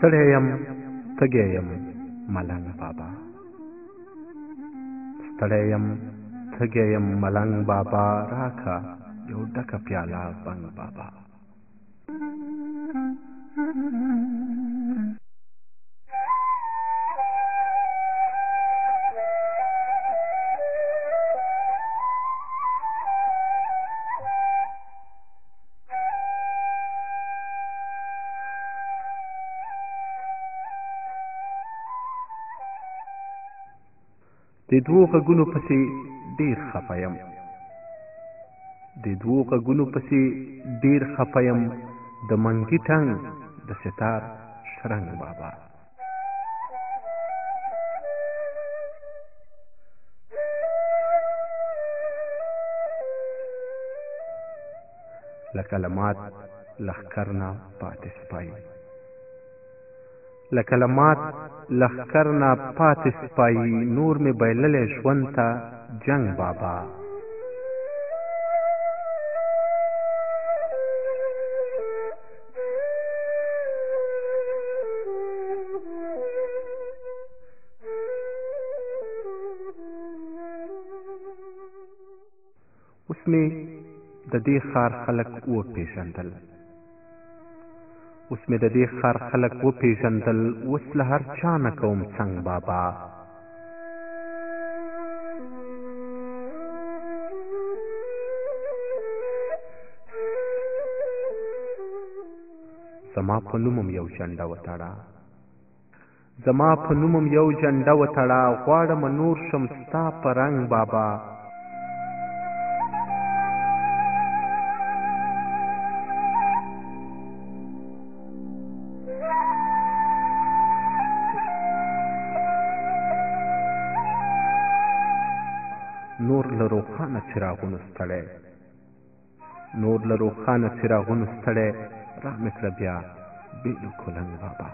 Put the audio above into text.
ستړی یم تږی یم ملنګ بابا ستړی یم تږی یم ملنګ بابا راکه یو ډکه پیاله بنګ بابا د دوو غږونو پسې ډېر خفه یم د دوو غږونو پسې ډېر خفه یم د منګي ټنګ د ستار شرنګ بابا لکه لمات لښکر نه پاتې سپی لکه لمات لښکر نه پاتې سپی نور مې بایللی ژوند ته جنګ بابا اوس مې د دې ښار خلک وپېژندل اوس مې د دې ښار خلک وپېژندل اوس له هر چا نه کوم څنګ بابا زما په نومم یو جنډه وتړه زما په نومم یو جنډه وتړه غواړم نور شم ستا په رنګ بابا نور له روښانه څراغونو ستړی نور له روښانه څراغونو ستړی را مې کړه بیا بالکل بابا